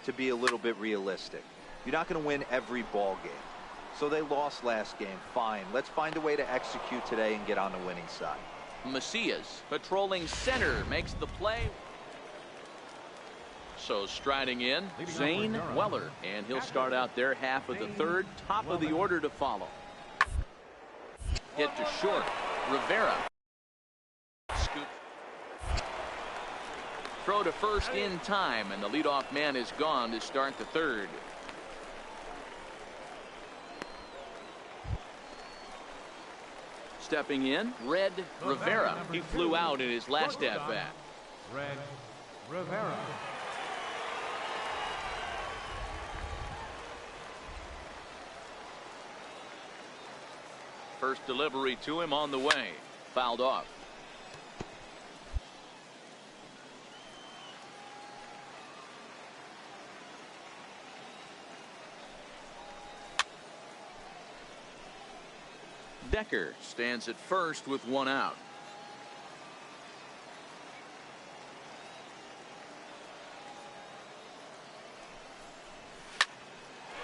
to be a little bit realistic. You're not going to win every ball game. So they lost last game. Fine. Let's find a way to execute today and get on the winning side. Macias patrolling center makes the play. So striding in, Zane Weller, and he'll start out their half of the third. Top of the order to follow. Hit to short. Rivera. Scoop. Throw to first in time, and the leadoff man is gone to start the third. Stepping in, Red Rivera. He flew out in his last at-bat. Red Rivera. First delivery to him on the way. Fouled off. Decker stands at first with one out.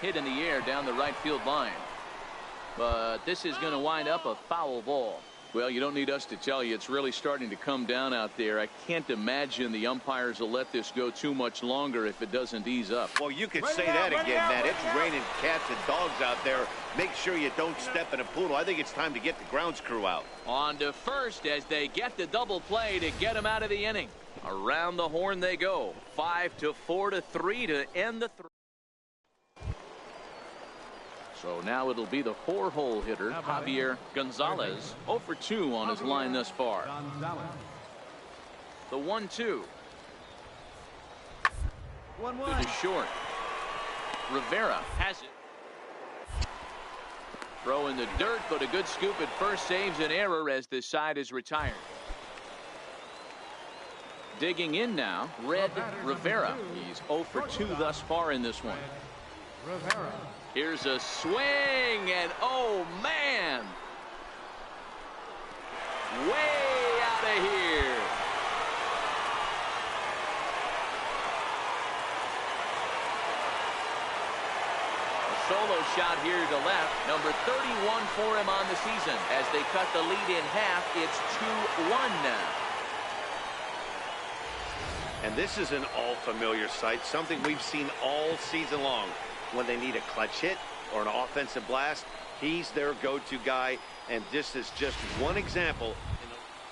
Hit in the air down the right field line. But this is going to wind up a foul ball. Well, you don't need us to tell you, it's really starting to come down out there. I can't imagine the umpires will let this go too much longer if it doesn't ease up. Well, you could say that again, Matt. It's raining cats and dogs out there. Make sure you don't step in a poodle. I think it's time to get the grounds crew out. On to first as they get the double play to get him out of the inning. Around the horn they go. 5-4-3 to end the three. So now it'll be the 4-hole hitter, Javier Gonzalez. 0 for 2 on his line thus far. The 1-2. To the short. Rivera has it. Throw in the dirt, but a good scoop at first saves an error as this side is retired. Digging in now, Red Rivera. He's 0 for 2 thus far in this one. Here's a swing, and oh man, way out of here. A solo shot here to left, number 31 for him on the season. As they cut the lead in half, it's 2-1 now. And this is an all-familiar sight, something we've seen all season long. When they need a clutch hit or an offensive blast, he's their go-to guy, and this is just one example.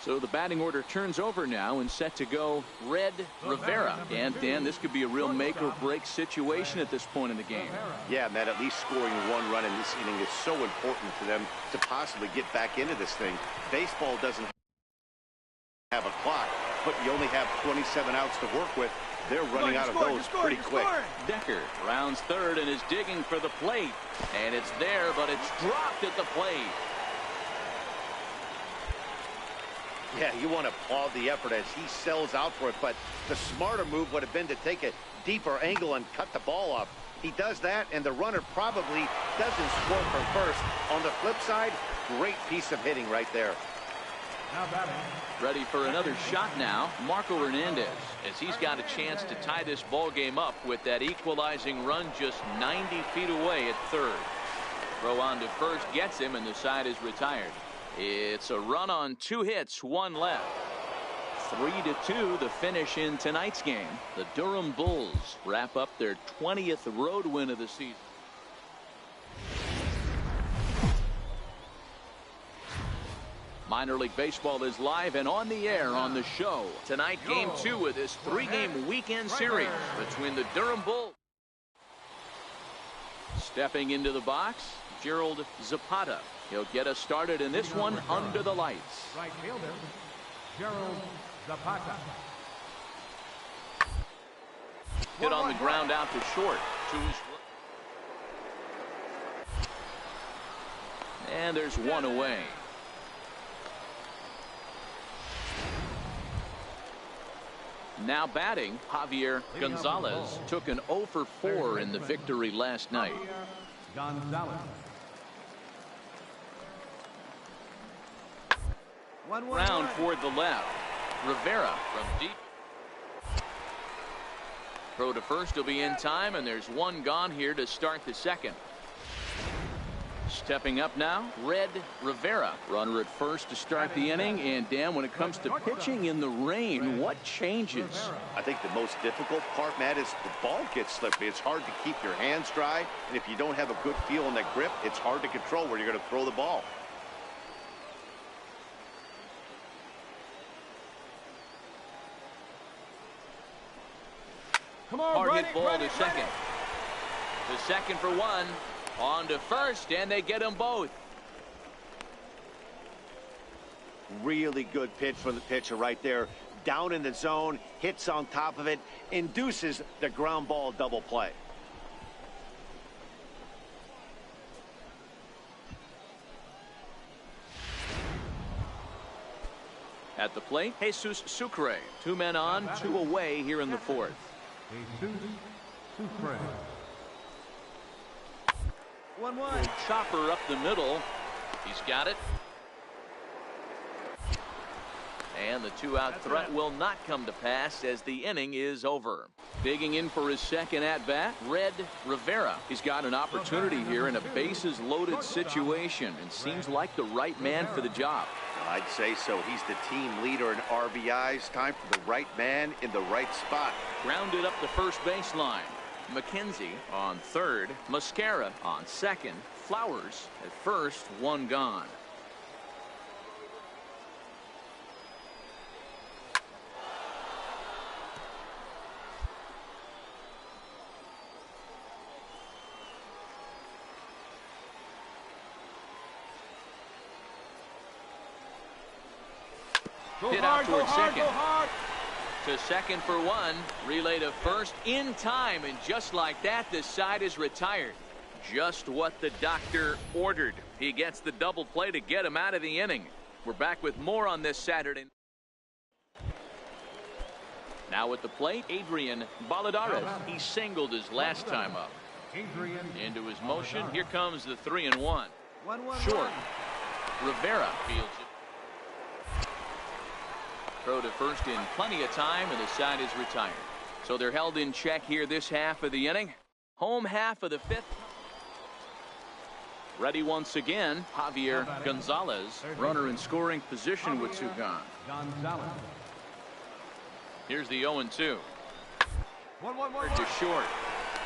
So the batting order turns over now and set to go Red Rivera. And Dan, this could be a real make or break situation at this point in the game. Yeah, Matt, at least scoring one run in this inning is so important to them to possibly get back into this thing. Baseball doesn't have a clock, but you only have 27 outs to work with. They're running out of those pretty quick. Decker rounds third and is digging for the plate. And it's there, but it's dropped at the plate. Yeah, you want to applaud the effort as he sells out for it, but the smarter move would have been to take a deeper angle and cut the ball up. He does that, and the runner probably doesn't score from first. On the flip side, great piece of hitting right there. Ready for another shot now, Marco Hernandez, as he's got a chance to tie this ball game up with that equalizing run just 90 feet away at third. Throw on to first gets him, and the side is retired. It's a run on 2 hits, 1 left. 3-2 the finish in tonight's game. The Durham Bulls wrap up their 20th road win of the season. Minor League Baseball is live and on the air on the show. Tonight, Game 2 of this 3-game weekend series between the Durham Bulls. Stepping into the box, Gerald Zapata. He'll get us started in this one under the lights. Right fielder, Gerald Zapata. Hit on the ground out to short. And there's one away. Now batting, Javier Gonzalez took an 0 for 4 in the victory last night. Gonzalez. Round toward the left. Rivera from deep. Throw to first will be in time, and there's one gone here to start the second. Stepping up now, Red Rivera. Runner at first to start the inning. And Dan, when it comes to pitching in the rain, what changes? I think the most difficult part, Matt, is the ball gets slippery. It's hard to keep your hands dry, and if you don't have a good feel in that grip, it's hard to control where you're going to throw the ball. Come on, hard hit ball to second. To second for one. On to first, and they get them both. Really good pitch from the pitcher right there. Down in the zone, hits on top of it, induces the ground ball double play. At the plate, Jesus Sucre. 2 men on, 2 away here in the fourth. Jesus Sucre. 1-1. Chopper up the middle. He's got it. And the 2-out threat will not come to pass as the inning is over. Digging in for his second at-bat, Red Rivera. He's got an opportunity here in a bases-loaded situation and seems like the right man for the job. I'd say so. He's the team leader in RBIs. Time for the right man in the right spot. Grounded up the first baseline. McKenzie on third. Mascara on second. Flowers at first. 1 gone. Hit out towards second. To second for 1. Relay to first in time, and just like that, this side is retired. Just what the doctor ordered. He gets the double play to get him out of the inning. We're back with more on this Saturday. Now at the plate, Adrian Baladares. He singled his last time up. Into his motion. Here comes the 3-1. Short. Rivera fields it. Throw to first in plenty of time, and the side is retired. So they're held in check here this half of the inning. Home half of the 5th. Ready once again, Javier Gonzalez. Runner in scoring position with 2 gone. Here's the 0-2. To short.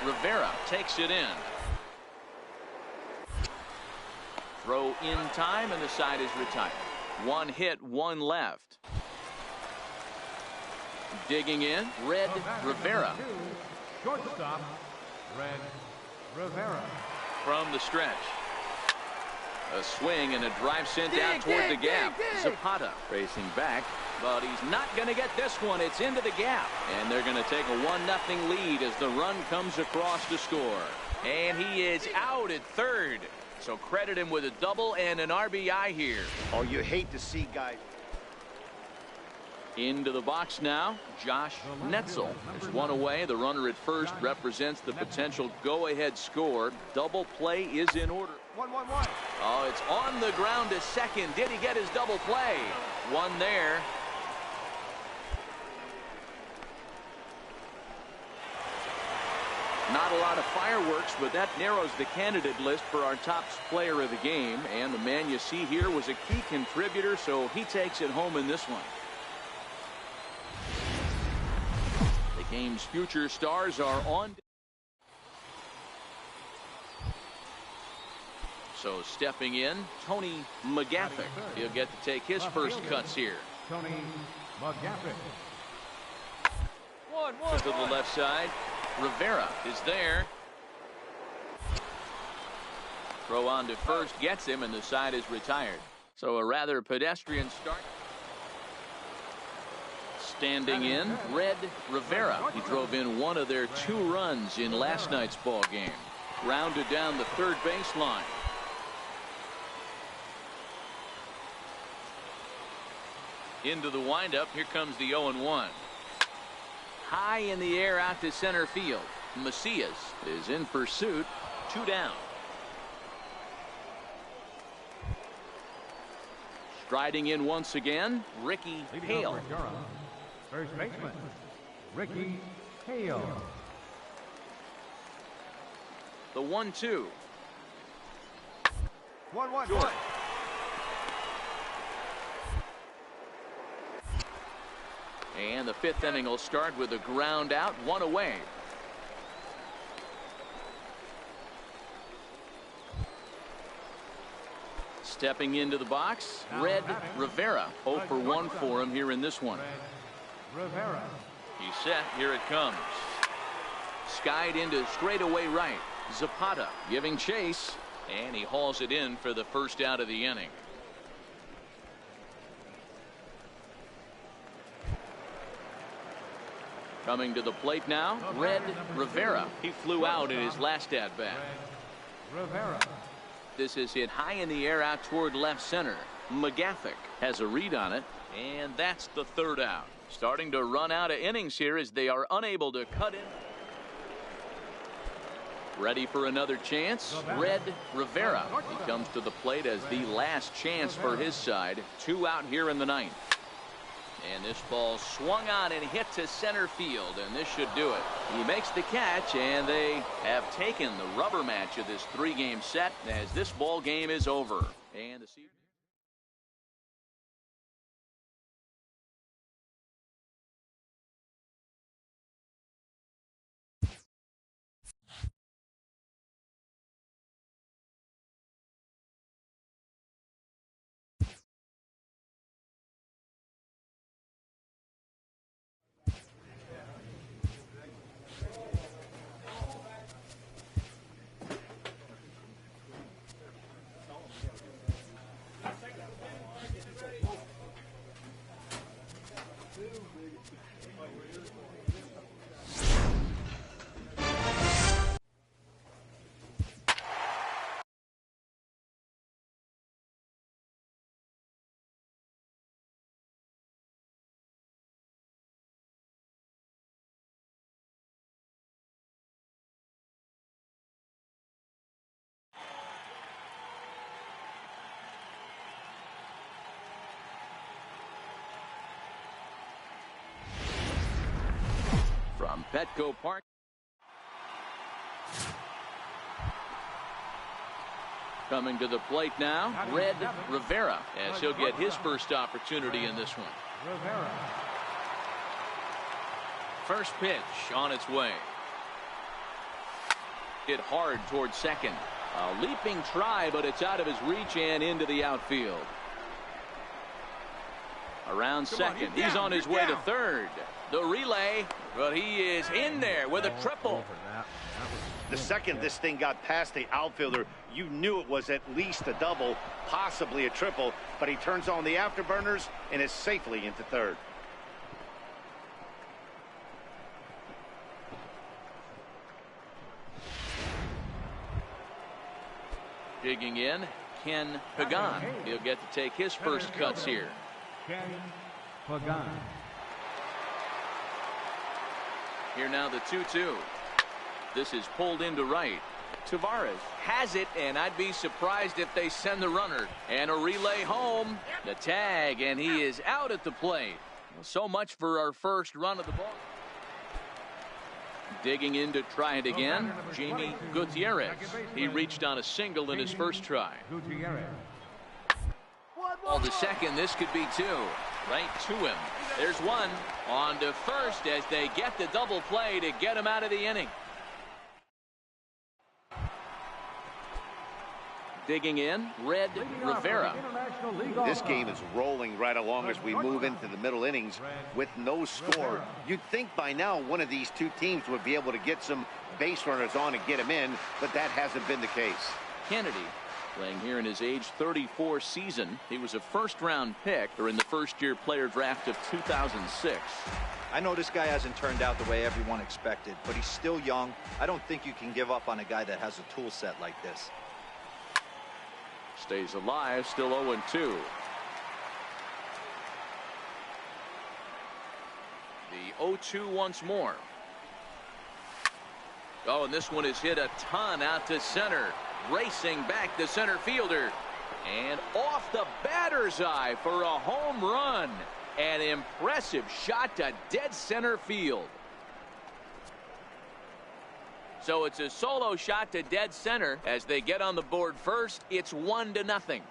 Rivera takes it in. Throw in time, and the side is retired. 1 hit, 1 left. Digging in, Red Rivera. Shortstop, Red Rivera. From the stretch. A swing and a drive sent out toward the gap. Zapata racing back, but he's not going to get this one. It's into the gap, and they're going to take a 1-0 lead as the run comes across to score. And he is out at third. So credit him with a double and an RBI here. Oh, you hate to see guys. Into the box now, Josh Netzel. There's 1 away. The runner at first represents the potential go-ahead score. Double play is in order. 1-1-1. Oh, it's on the ground to second. Did he get his double play? 1 there. Not a lot of fireworks, but that narrows the candidate list for our top player of the game. And the man you see here was a key contributor, so he takes it home in this one. The game's future stars are on. So stepping in, Tony McGaffick. He'll get to take his first cuts here. Tony McGaffick. To the left side. Rivera is there. Throw on to first gets him, and the side is retired. So a rather pedestrian start. Standing in, Red Rivera. He drove in 1 of their 2 runs in last night's ball game. Grounded down the third baseline. Into the windup. Here comes the 0-1. High in the air out to center field. Macias is in pursuit. 2 down. Striding in once again, Ricky Hale. First baseman, Ricky Hale. The 1-2. 1-1. Short. And the 5th inning will start with a ground out, 1 away. Stepping into the box, Red Rivera. 0 for 1 for him here in this one. Rivera. He's set. Here it comes. Skied into straightaway right. Zapata giving chase, and he hauls it in for the first out of the inning. Coming to the plate now, Red Rivera. He flew out in his last at-bat. Rivera. This is hit high in the air out toward left center. McGathick has a read on it, and that's the 3rd out. Starting to run out of innings here as they are unable to cut in. Ready for another chance, Red Rivera. He comes to the plate as the last chance for his side. 2 out here in the 9th. And this ball swung on and hit to center field, and this should do it. He makes the catch, and they have taken the rubber match of this 3-game set as this ball game is over. And the from Petco Park. Coming to the plate now, Red Rivera, as he'll get his first opportunity in this one. Rivera. First pitch on its way. Hit hard towards second. A leaping try, but it's out of his reach and into the outfield. Around second. He's on his way to third. The relay, but he is in there with a triple. The second this thing got past the outfielder, you knew it was at least a double, possibly a triple, but he turns on the afterburners and is safely into third. Digging in, Ken Pagan. He'll get to take his first cuts here. Ken Pagan. Here now the 2-2. This is pulled into right. Tavares has it, and I'd be surprised if they send the runner. And a relay home. The tag, and he is out at the plate. So much for our first run of the ball. Digging in to try it again, Jamie Gutierrez. He reached on a single in his first try. Gutierrez. Ball to second. This could be 2. Right to him. There's 1. On to first as they get the double play to get him out of the inning. Digging in, Red Rivera. This game is rolling right along as we move into the middle innings with no score. You'd think by now one of these two teams would be able to get some base runners on and get them in, but that hasn't been the case. Kennedy playing here in his age 34 season. He was a first-round pick during the first-year player draft of 2006. I know this guy hasn't turned out the way everyone expected, but he's still young. I don't think you can give up on a guy that has a tool set like this. Stays alive, still 0-2. The 0-2 once more. Oh, and this one is hit a ton out to center. Racing back the center fielder. And off the batter's eye for a home run. An impressive shot to dead center field. So it's a solo shot to dead center. As they get on the board first, it's 1-0.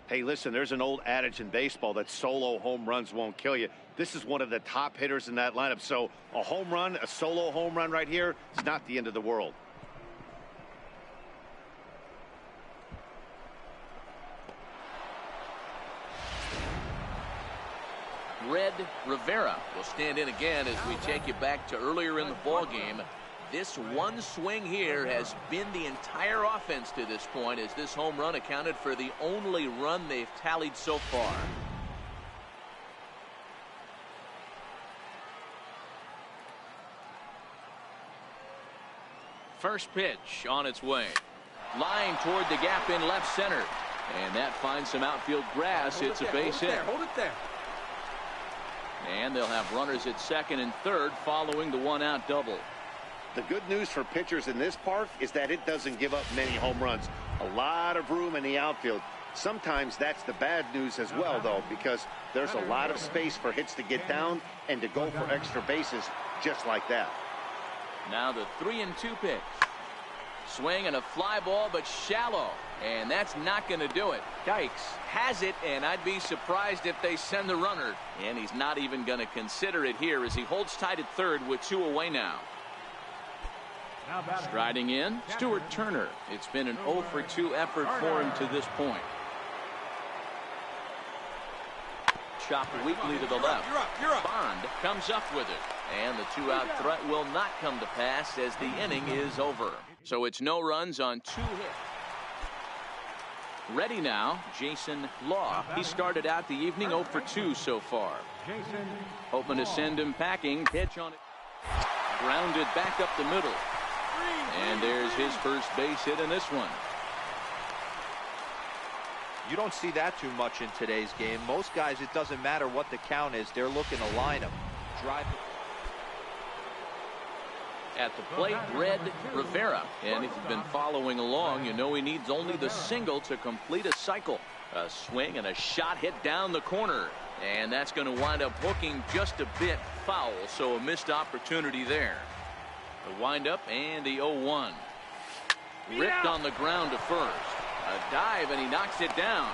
Hey, listen, there's an old adage in baseball that solo home runs won't kill you. This is one of the top hitters in that lineup. So a home run, a solo home run right here, it's not the end of the world. Red Rivera will stand in again as we take you back to earlier in the ball game. This one swing here has been the entire offense to this point, as this home run accounted for the only run they've tallied so far. First pitch on its way. Line toward the gap in left center. And that finds some outfield grass. It's a base hit. Hold it there. And they'll have runners at second and third following the one-out double. The good news for pitchers in this park is that it doesn't give up many home runs. A lot of room in the outfield. Sometimes that's the bad news as well, though, because there's a lot of space for hits to get down and to go for extra bases just like that. Now the 3-2 pitch. Swing and a fly ball, but shallow. And that's not going to do it. Dykes has it, and I'd be surprised if they send the runner. And he's not even going to consider it here as he holds tight at third with 2 away now. Striding in, Stuart Turner. It's been an 0-for-2 effort for him to this point. Chopped weakly to the left. Bond comes up with it. And the 2-out threat will not come to pass as the inning is over. So it's no runs on 2 hits. Ready now, Jason Law. He started out the evening 0-for-2 so far. Hoping to send him packing. Pitch on it. Grounded back up the middle. And there's his first base hit in this one. You don't see that too much in today's game. Most guys, it doesn't matter what the count is. They're looking to line him. Drive. At the plate, Red Rivera. And if you've been following along, you know he needs only the single to complete a cycle. A swing and a shot hit down the corner. And that's going to wind up hooking just a bit foul. So a missed opportunity there. The windup and the 0-1. Ripped on the ground to first. A dive and he knocks it down.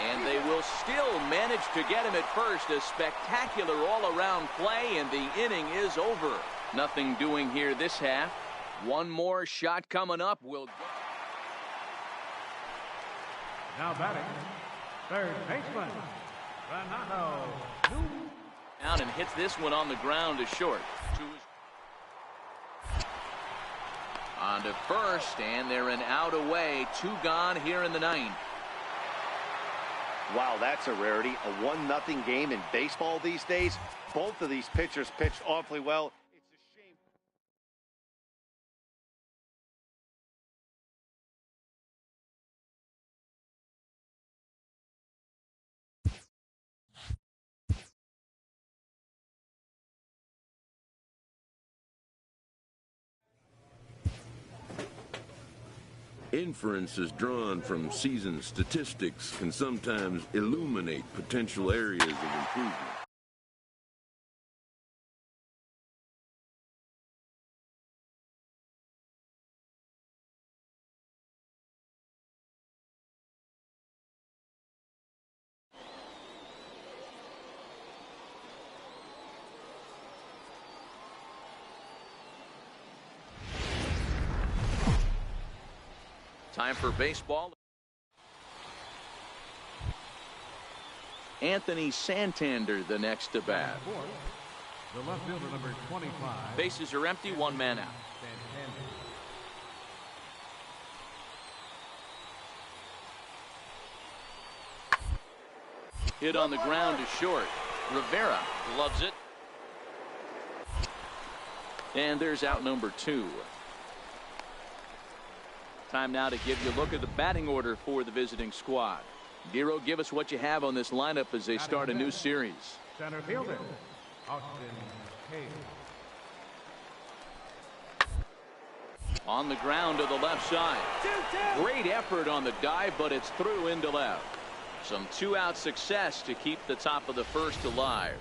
And they will still manage to get him at first. A spectacular all-around play, and the inning is over. Nothing doing here this half. One more shot coming up. Will get. Now batting, third baseman, Renato. Down and hits this one on the ground to short. On to first, and they're an out away. 2 gone here in the 9th. Wow, that's a rarity. A 1-0 game in baseball these days. Both of these pitchers pitched awfully well. It's a shame. Inferences drawn from season statistics can sometimes illuminate potential areas of improvement. Time for baseball. Anthony Santander, the next to bat. The left fielder, number 25. Bases are empty, 1 man out. Hit on the ground to short. Rivera loves it. And there's out number 2. Time now to give you a look at the batting order for the visiting squad. Dero, give us what you have on this lineup as they start a new series. Center fielder, Austin Hayes. On the ground to the left side. Great effort on the dive, but it's through into left. Some two-out success to keep the top of the first alive.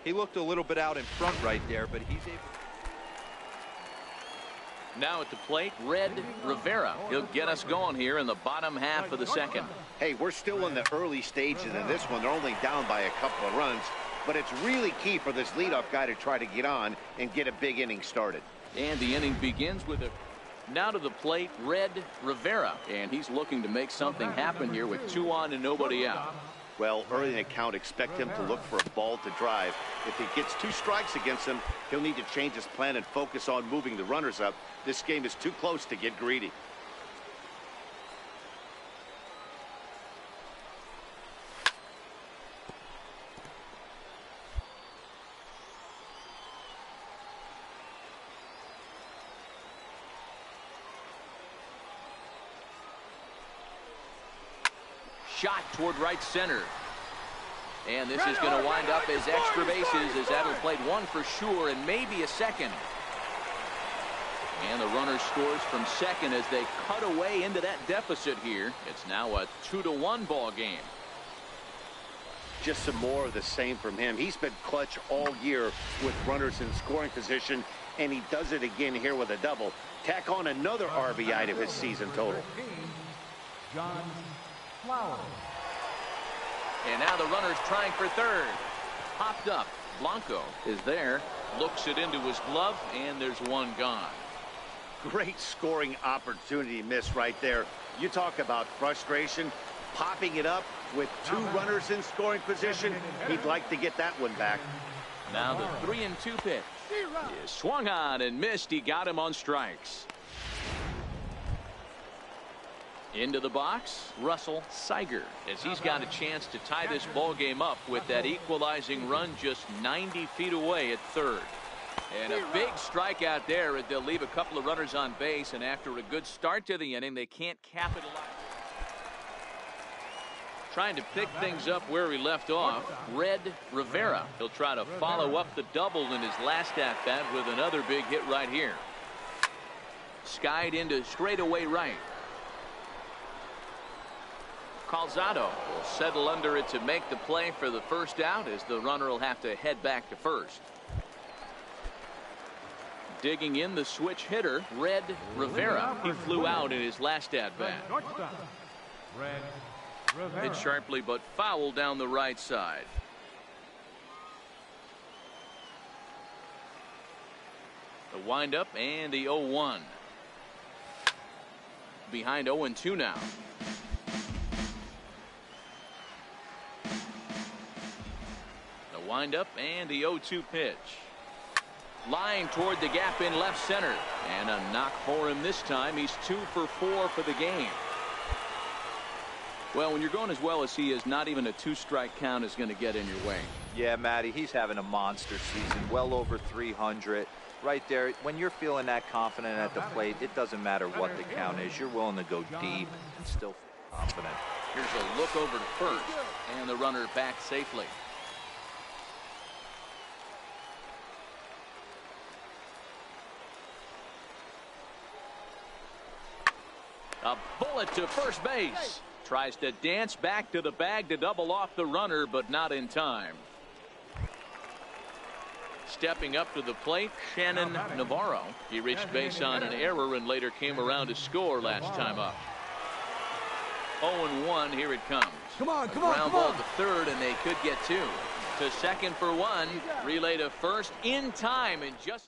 He looked a little bit out in front right there, but he's able. Now at the plate, Red Rivera. He'll get us going here in the bottom half of the second. Hey, we're still in the early stages of this one. They're only down by a couple of runs, but it's really key for this leadoff guy to try to get on and get a big inning started. And the inning begins with a... Now to the plate, Red Rivera. And he's looking to make something happen here with 2 on and nobody out. Well, early in the count, expect him to look for a ball to drive. If he gets 2 strikes against him, he'll need to change his plan and focus on moving the runners up. This game is too close to get greedy. Shot toward right center. And this is going to wind up as extra bases as that'll play 1 for sure and maybe a second. And the runner scores from second as they cut away into that deficit here. It's now a 2-1 ball game. Just some more of the same from him. He's been clutch all year with runners in scoring position, and he does it again here with a double. Tack on another RBI to his season total. And now the runner's trying for third. Popped up. Blanco is there. Looks it into his glove, and there's 1 gone. Great scoring opportunity missed right there. You talk about frustration. Popping it up with 2 runners in scoring position. He'd like to get that one back. Now the 3-2 pitch is swung on and missed. He got him on strikes. Into the box, Russell Siger, as he's got a chance to tie this ball game up with that equalizing run just 90 feet away at third. And a big strikeout there. They'll leave a couple of runners on base, and after a good start to the inning, they can't capitalize. Trying to pick things up where he left off, Red Rivera. He'll try to follow up the double in his last at-bat with another big hit right here. Skied into straightaway right. Calzado will settle under it to make the play for the first out as the runner will have to head back to first. Digging in the switch hitter, Red Rivera. He flew out in his last at-bat. Hit sharply but foul down the right side. The windup and the 0-1. Behind 0-2 now. Windup and the 0-2 pitch. Line toward the gap in left center. And a knock for him this time. He's 2 for 4 for the game. Well, when you're going as well as he is, not even a 2-strike count is going to get in your way. Yeah, Matty, he's having a monster season. Well over 300. Right there, when you're feeling that confident at the plate, it doesn't matter what the count is. You're willing to go deep and still feel confident. Here's a look over to first. And the runner back safely. A bullet to first base. Tries to dance back to the bag to double off the runner, but not in time. Stepping up to the plate, Shannon Navarro. He reached base on an error and later came around to score last time up. 0-1, here it comes. Ground ball to third, and they could get 2. To second for 1. Relay to first in time, and just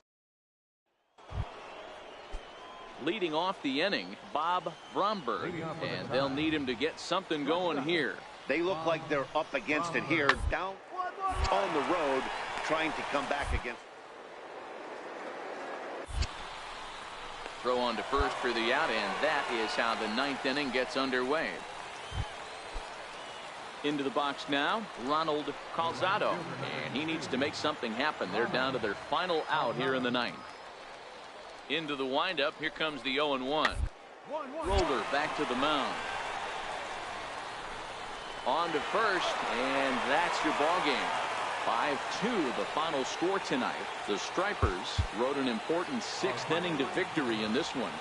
leading off the inning, Bob Bromberg, and they'll need him to get something going here. They look like they're up against it here, down on the road, trying to come back against. Throw on to first for the out, and that is how the 9th inning gets underway. Into the box now, Ronald Calzado, and he needs to make something happen. They're down to their final out here in the 9th. Into the windup, here comes the 0-1. Roller back to the mound. On to first, and that's your ball game. 5-2 the final score tonight. The Stripers rode an important 6th inning to victory in this one.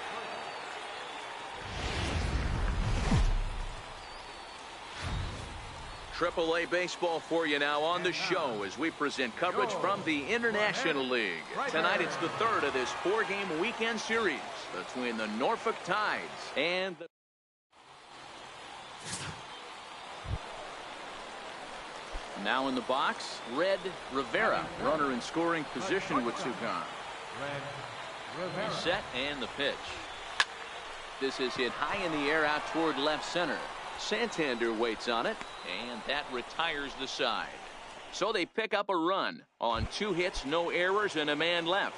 AAA baseball for you now on the show as we present coverage from the International League. Tonight it's the third of this four-game weekend series between the Norfolk Tides and the... Now in the box, Red Rivera, runner in scoring position with two gone. Set and the pitch. This is hit high in the air out toward left center. Santander waits on it, and that retires the side. So they pick up a run on 2 hits, no errors, and a man left.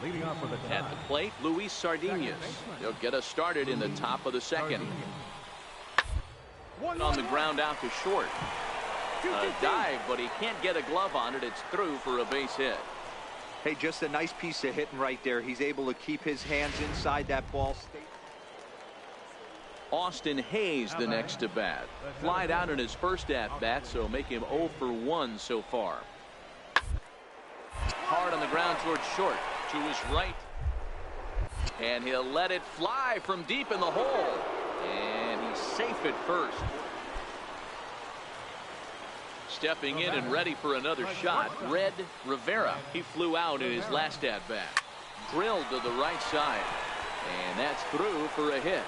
Leading off for the At the plate, Luis Sardinas. They'll get us started in the top of the second. On the ground out to short. A dive, but he can't get a glove on it. It's through for a base hit. Hey, just a nice piece of hitting right there. He's able to keep his hands inside that ball. Austin Hayes the next to bat. Flied out in his first at-bat, so make him 0 for 1 so far. Hard on the ground towards short. To his right. And he'll let it fly from deep in the hole. And he's safe at first. Stepping in and ready for another shot, Red Rivera. He flew out in his last at-bat. Drilled to the right side. And that's through for a hit.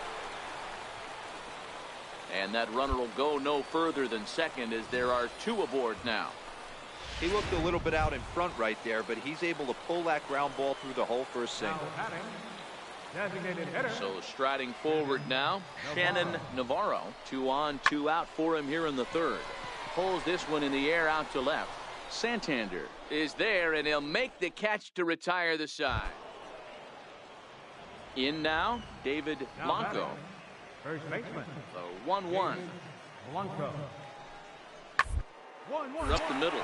And that runner will go no further than second as there are 2 aboard now. He looked a little bit out in front right there, but he's able to pull that ground ball through the hole for a single. So striding forward now, Shannon Navarro. 2 on, 2 out for him here in the third. Pulls this one in the air out to left. Santander is there, and he'll make the catch to retire the side. In now, David Blanco. First baseman. The 1-1. Blanco. Up the middle.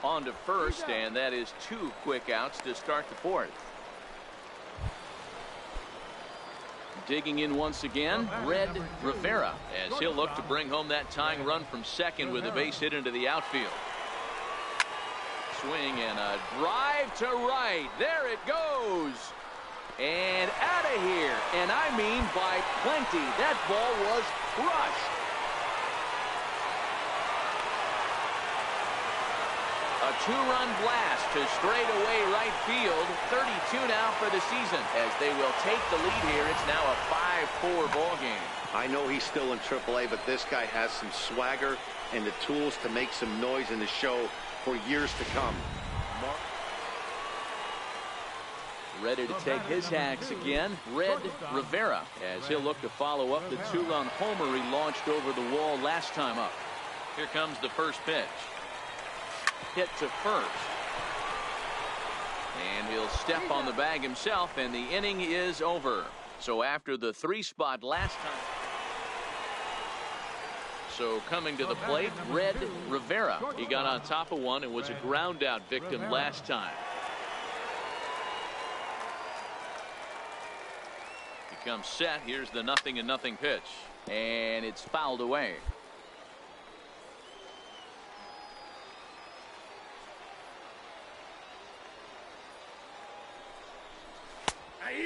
On to first, and that is 2 quick outs to start the fourth. Digging in once again, Red Rivera, as he'll look to bring home that tying run from second with a base hit into the outfield. Swing and a drive to right. There it goes. And out of here. And I mean by plenty. That ball was crushed. A 2-run blast to straightaway right field. 32 now for the season. As they will take the lead here, it's now a 5-4 ball game. I know he's still in AAA, but this guy has some swagger and the tools to make some noise in the show for years to come. Ready to take his hacks again, Red Rivera, as he'll look to follow up the 2-run homer he launched over the wall last time up. Here comes the first pitch. Hit to first. And he'll step on the bag himself, and the inning is over. So after the 3-spot last time. So coming to the plate, Red Rivera. He got on top of one and was a ground out victim last time. He comes set. Here's the 0-0 pitch. And it's fouled away.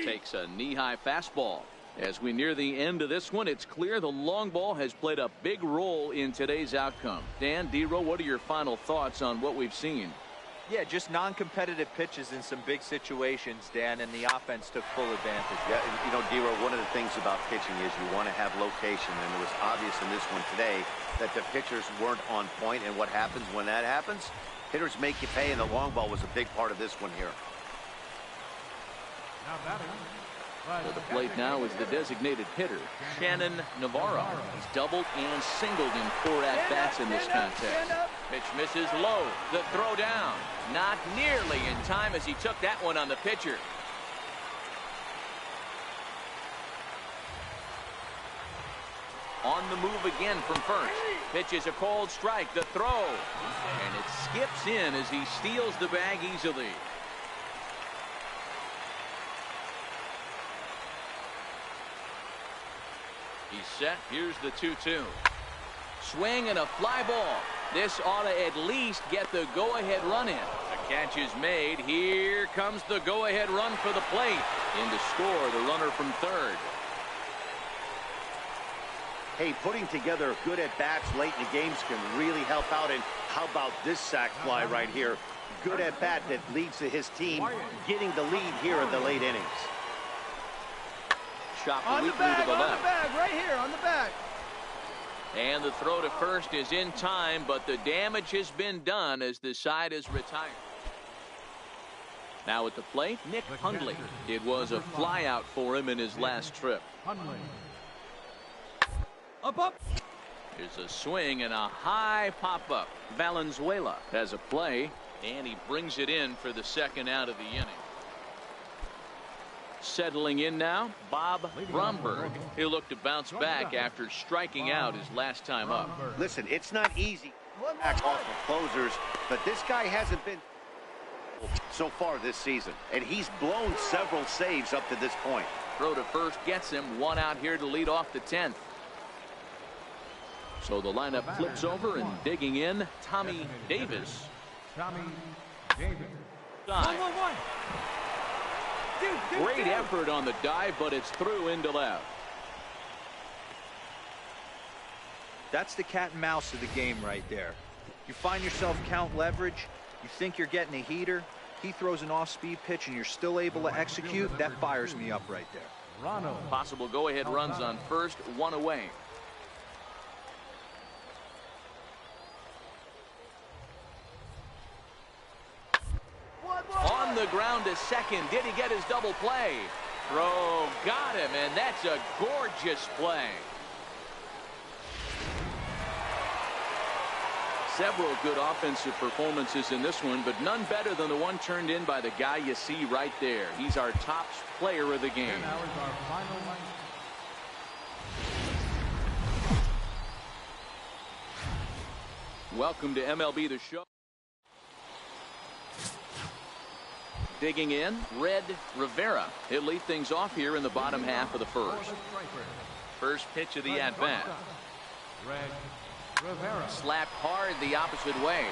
Takes a knee-high fastball. As we near the end of this one, it's clear the long ball has played a big role in today's outcome. Dan, Dero, what are your final thoughts on what we've seen? Yeah, just non-competitive pitches in some big situations, Dan, and the offense took full advantage. Yeah, you know, Dero, one of the things about pitching is you want to have location, and it was obvious in this one today that the pitchers weren't on point, and what happens when that happens? Hitters make you pay, and the long ball was a big part of this one here. To the plate now is the designated hitter, Shannon Navarro. He's doubled and singled in 4 at-bats in this contest. Pitch misses low. The throw down. Not nearly in time as he took that one on the pitcher. On the move again from first. Pitch is a cold strike. The throw. And it skips in as he steals the bag easily. He's set. Here's the 2-2. Swing and a fly ball. This ought to at least get the go-ahead run in. The catch is made. Here comes the go-ahead run for the plate. In to score the runner from third. Hey, putting together good at-bats late in the games can really help out. And how about this sac fly right here? Good at-bat that leads to his team getting the lead here in the late innings. Shot On the weakly bag, to the on left. the bag, right here, on the bag. And the throw to first is in time, but the damage has been done as the side is retired. Now at the plate, Nick Hundley. It was a flyout for him in his last trip. Hundley. Up. There's a swing and a high pop-up. Valenzuela has a play, and he brings it in for the second out of the inning. Settling in now, Bob Bromberg. He'll look to bounce back after striking out his last time up. Listen, it's not easy back off of closers, but this guy hasn't been so far this season, and he's blown several saves up to this point. Throw to first gets him. One out here to lead off the 10th. So the lineup flips over, and digging in, Tommy Davis. Tommy Davis. Dive. 1-1-1. Dude, Great effort on the dive, but it's through into left. That's the cat and mouse of the game right there. You find yourself count leverage, you think you're getting a heater, he throws an off-speed pitch and you're still able to execute. That fires me up right there. Ronald. Possible go-ahead runs on first, one away. On the ground to second. Did he get his double play? Throw got him, and that's a gorgeous play. Several good offensive performances in this one, but none better than the one turned in by the guy you see right there. He's our top player of the game. 10 hours, our final line. Welcome to MLB The Show. Digging in, Red Rivera. He'll lead things off here in the bottom half of the first. First pitch of the at-bat. Red Rivera. Slapped hard the opposite way,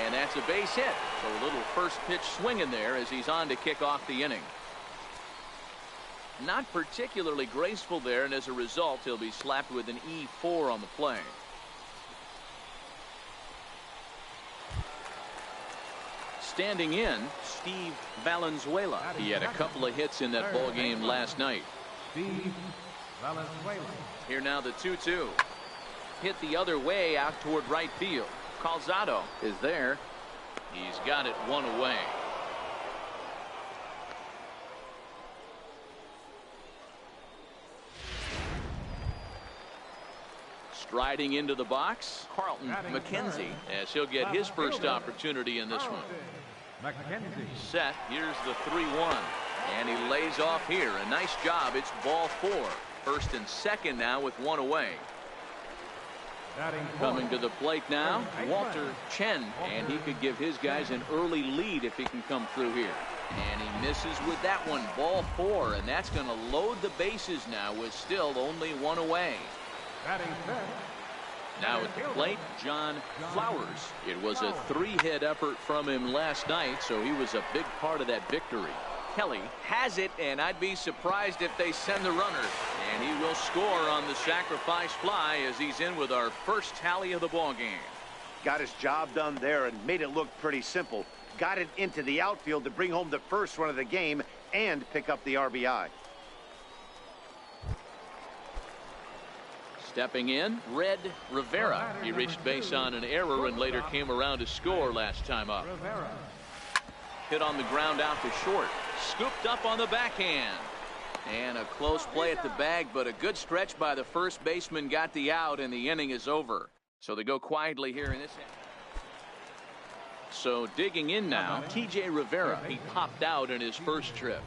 and that's a base hit. So a little first pitch swinging there as he's on to kick off the inning. Not particularly graceful there, and as a result, he'll be slapped with an E4 on the play. Standing in, Steve Valenzuela. He had a couple of hits in that ball game last night. Steve Valenzuela. Here now the 2-2. Hit the other way out toward right field. Calzado is there. He's got it one away. Striding into the box, Carlton McKenzie, as he'll get his first opportunity in this one. McKenzie. Set. Here's the 3-1. And he lays off here. A nice job. It's ball 4. First and second now with one away. Coming to the plate now, Walter Chen. And he could give his guys an early lead if he can come through here. And he misses with that one. Ball 4. And that's going to load the bases now with still only one away. Now at the plate, John Flowers. It was a 3-hit effort from him last night, so he was a big part of that victory. Kelly has it, and I'd be surprised if they send the runner. And he will score on the sacrifice fly as he's in with our first tally of the ball game. Got his job done there and made it look pretty simple. Got it into the outfield to bring home the first run of the game and pick up the RBI. Stepping in, Red Rivera. He reached base on an error and later came around to score last time up. Hit on the ground out to short. Scooped up on the backhand. And a close play at the bag, but a good stretch by the first baseman got the out, and the inning is over. So they go quietly here in this inning. So digging in now, T.J. Rivera. He popped out in his first trip.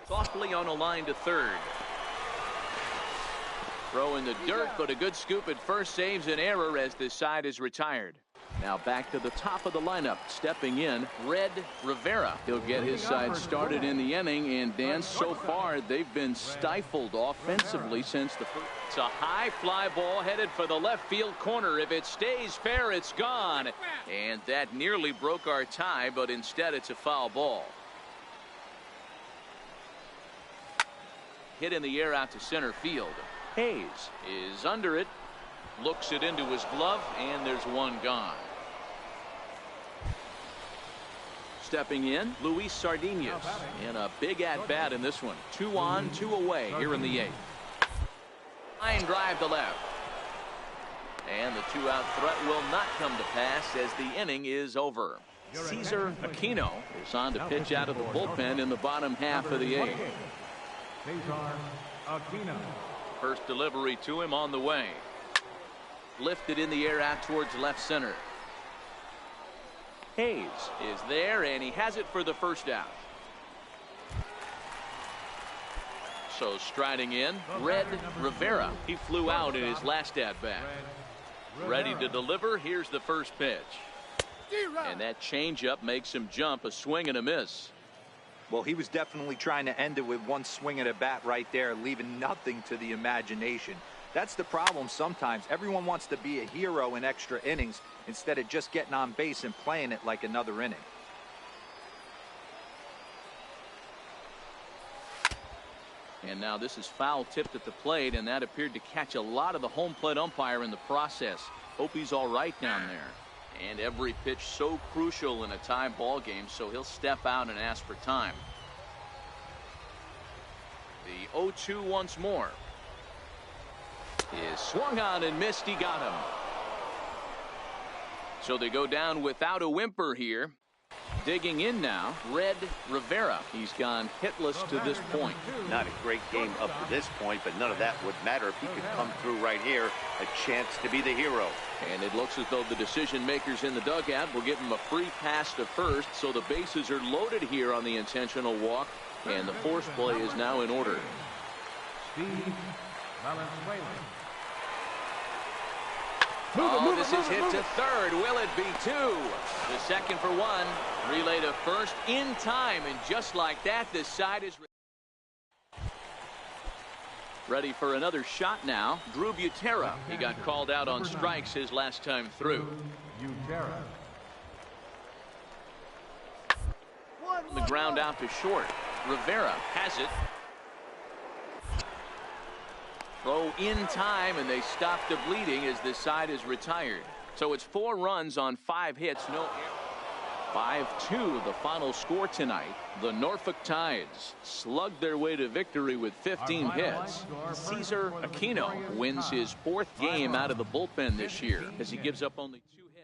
Softly on a line to third. Throw in the dirt, but a good scoop at first saves an error as this side is retired. Now back to the top of the lineup. Stepping in, Red Rivera. He'll get his side started in the inning, and Dan, so far they've been stifled offensively since the first. It's a high fly ball headed for the left field corner. If it stays fair, it's gone. And that nearly broke our tie, but instead it's a foul ball. hit in the air out to center field. Hayes is under it, looks it into his glove, and there's one gone. Stepping in, Luis Sardinas in a big at-bat in this one. 2 on, 2 away here in the 8th. Line drive to left. And the 2-out threat will not come to pass as the inning is over. Cesar Aquino is on to pitch out of the bullpen in the bottom half of the 8th. Cesar Aquino. First delivery to him on the way. Lifted in the air out towards left center. Hayes is there, and he has it for the first out. So striding in, Red Rivera. He flew out in his last at-bat. Ready to deliver. Here's the first pitch. And that changeup makes him jump, a swing and a miss. Well, he was definitely trying to end it with one swing at a bat right there, leaving nothing to the imagination. That's the problem sometimes. Everyone wants to be a hero in extra innings instead of just getting on base and playing it like another inning. And now this is foul tipped at the plate, and that appeared to catch a lot of the home plate umpire in the process. Hope he's all right down there. And every pitch so crucial in a tie ball game, so he'll step out and ask for time. The 0-2 once more. Is swung on and missed. He got him. So they go down without a whimper here. Digging in now, Red Rivera. He's gone hitless to this point. Not a great game up to this point, but none of that would matter if he could come through right here. A chance to be the hero. And it looks as though the decision makers in the dugout will give him a free pass to first, so the bases are loaded here on the intentional walk, and the force play is now in order. Steve Valenzuela. Oh, this is hit to third. Will it be 2? The second for 1. Relay to first in time, and just like that, this side is ready for another shot now. Drew Butera. He got called out on strikes his last time through. Butera. The ground out to short. Rivera has it. Throw in time, and they stop the bleeding as this side is retired. So it's 4 runs on 5 hits. No error. 5-2 the final score tonight. The Norfolk Tides slugged their way to victory with 15 hits. Cesar Aquino wins his 4th game out of the bullpen this year as he gives up only 2 hits.